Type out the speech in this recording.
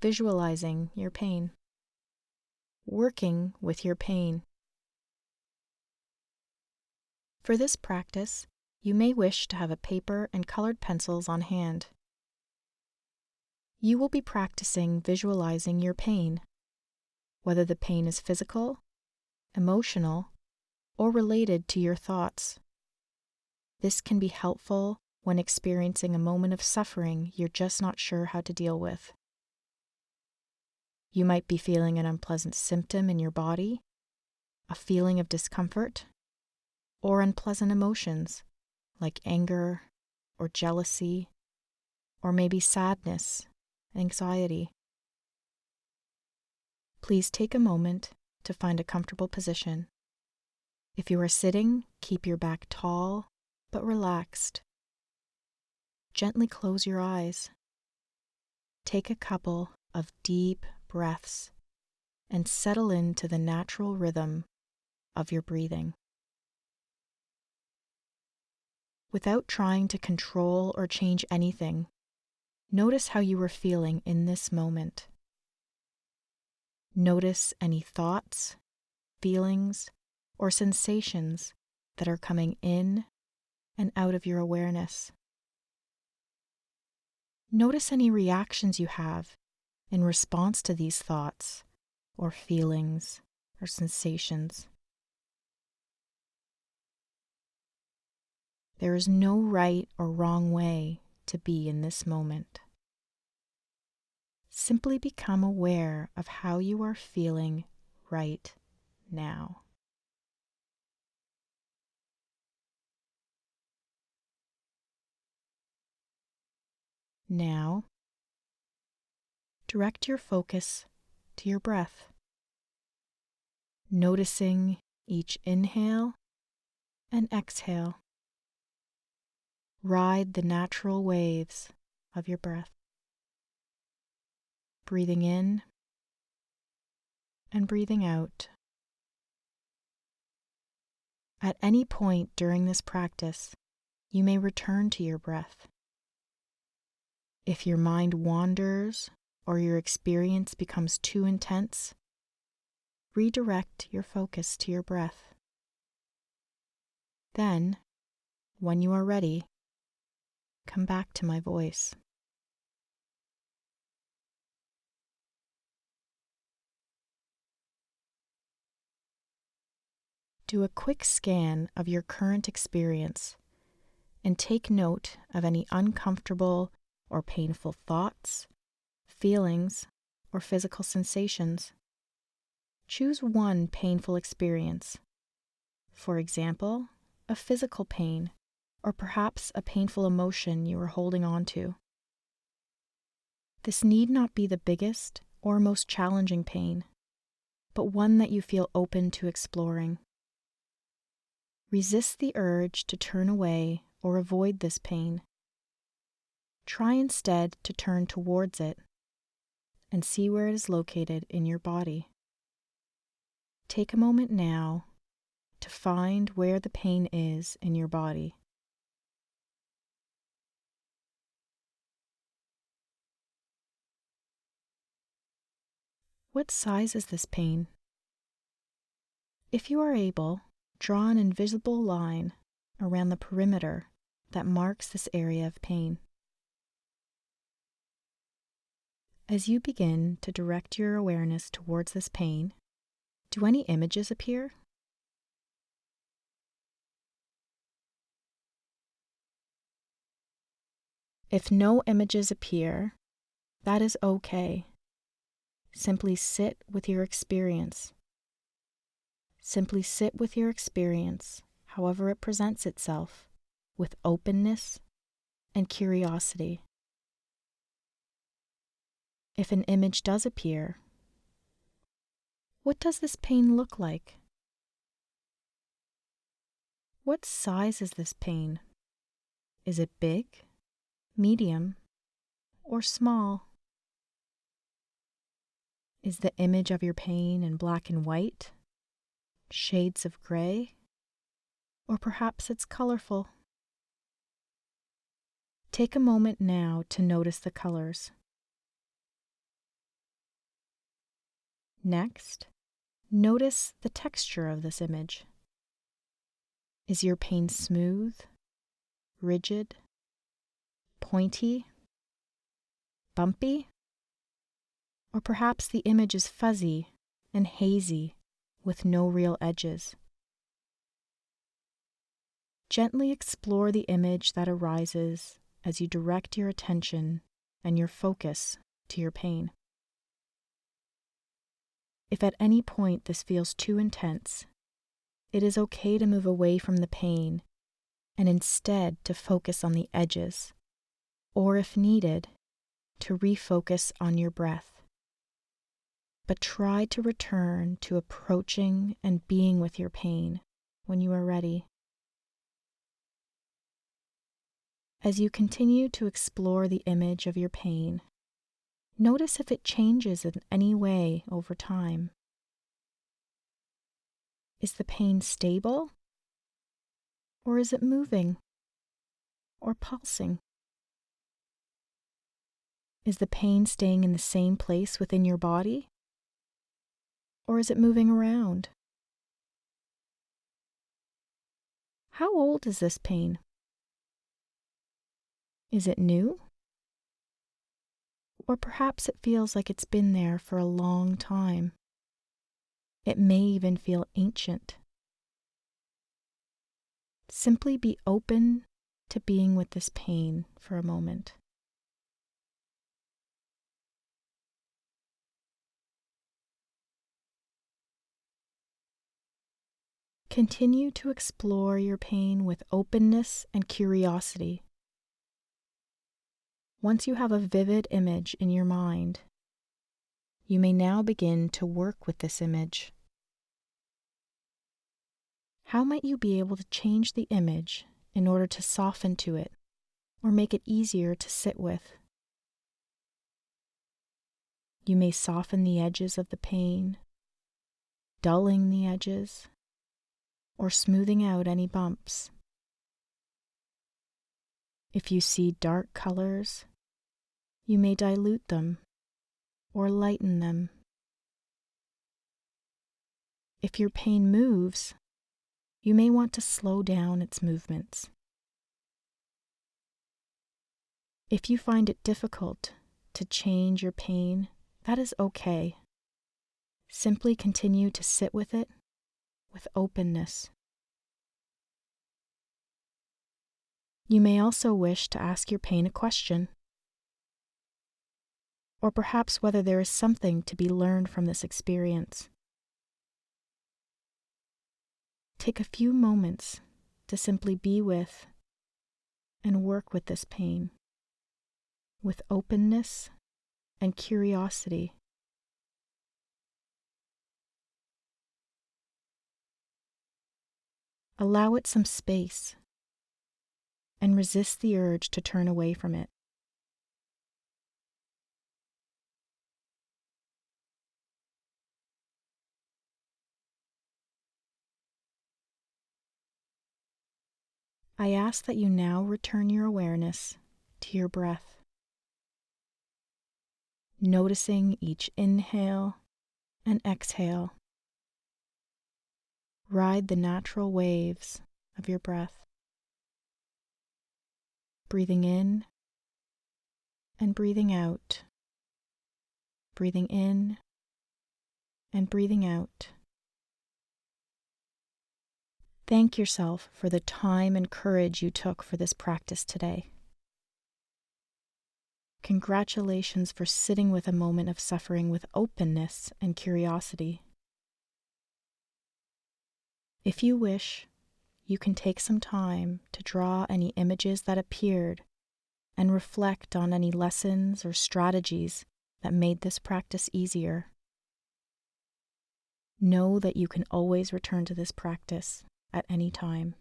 visualizing your pain, working with your pain. For this practice, you may wish to have a paper and colored pencils on hand. You will be practicing visualizing your pain, whether the pain is physical, emotional, or related to your thoughts. This can be helpful when experiencing a moment of suffering you're just not sure how to deal with. You might be feeling an unpleasant symptom in your body, a feeling of discomfort, or unpleasant emotions like anger or jealousy, or maybe sadness, anxiety. Please take a moment to find a comfortable position. If you are sitting, keep your back tall but relaxed. Gently close your eyes. Take a couple of deep breaths and settle into the natural rhythm of your breathing. Without trying to control or change anything, notice how you are feeling in this moment. Notice any thoughts, feelings, or sensations that are coming in and out of your awareness. Notice any reactions you have in response to these thoughts or feelings or sensations. There is no right or wrong way to be in this moment. Simply become aware of how you are feeling right now. Now, direct your focus to your breath, noticing each inhale and exhale. Ride the natural waves of your breath, breathing in and breathing out. At any point during this practice, you may return to your breath. If your mind wanders or your experience becomes too intense, redirect your focus to your breath. Then, when you are ready, come back to my voice. Do a quick scan of your current experience and take note of any uncomfortable or painful thoughts, feelings, or physical sensations. Choose one painful experience. For example, a physical pain, or perhaps a painful emotion you are holding on to. This need not be the biggest or most challenging pain, but one that you feel open to exploring. Resist the urge to turn away or avoid this pain. Try instead to turn towards it and see where it is located in your body. Take a moment now to find where the pain is in your body. What size is this pain? If you are able, draw an invisible line around the perimeter that marks this area of pain. As you begin to direct your awareness towards this pain, do any images appear? If no images appear, that is okay. Simply sit with your experience. Simply sit with your experience, however it presents itself, with openness and curiosity. If an image does appear, what does this pain look like? What size is this pain? Is it big, medium, or small? Is the image of your pain in black and white, shades of gray, or perhaps it's colorful? Take a moment now to notice the colors. Next, notice the texture of this image. Is your pain smooth, rigid, pointy, bumpy? Or perhaps the image is fuzzy and hazy with no real edges. Gently explore the image that arises as you direct your attention and your focus to your pain. If at any point this feels too intense, it is okay to move away from the pain and instead to focus on the edges, or if needed, to refocus on your breath. But try to return to approaching and being with your pain when you are ready. As you continue to explore the image of your pain, notice if it changes in any way over time. Is the pain stable? Or is it moving or pulsing? Is the pain staying in the same place within your body? Or is it moving around? How old is this pain? Is it new? Or perhaps it feels like it's been there for a long time. It may even feel ancient. Simply be open to being with this pain for a moment. Continue to explore your pain with openness and curiosity. Once you have a vivid image in your mind, you may now begin to work with this image. How might you be able to change the image in order to soften to it or make it easier to sit with? You may soften the edges of the pain, dulling the edges, or smoothing out any bumps. If you see dark colors, you may dilute them or lighten them. If your pain moves, you may want to slow down its movements. If you find it difficult to change your pain, that is okay. Simply continue to sit with it with openness. You may also wish to ask your pain a question, or perhaps whether there is something to be learned from this experience. Take a few moments to simply be with and work with this pain, with openness and curiosity. Allow it some space and resist the urge to turn away from it. I ask that you now return your awareness to your breath, noticing each inhale and exhale. Ride the natural waves of your breath, breathing in and breathing out, breathing in and breathing out. Thank yourself for the time and courage you took for this practice today. Congratulations for sitting with a moment of suffering with openness and curiosity. If you wish, you can take some time to draw any images that appeared and reflect on any lessons or strategies that made this practice easier. Know that you can always return to this practice at any time.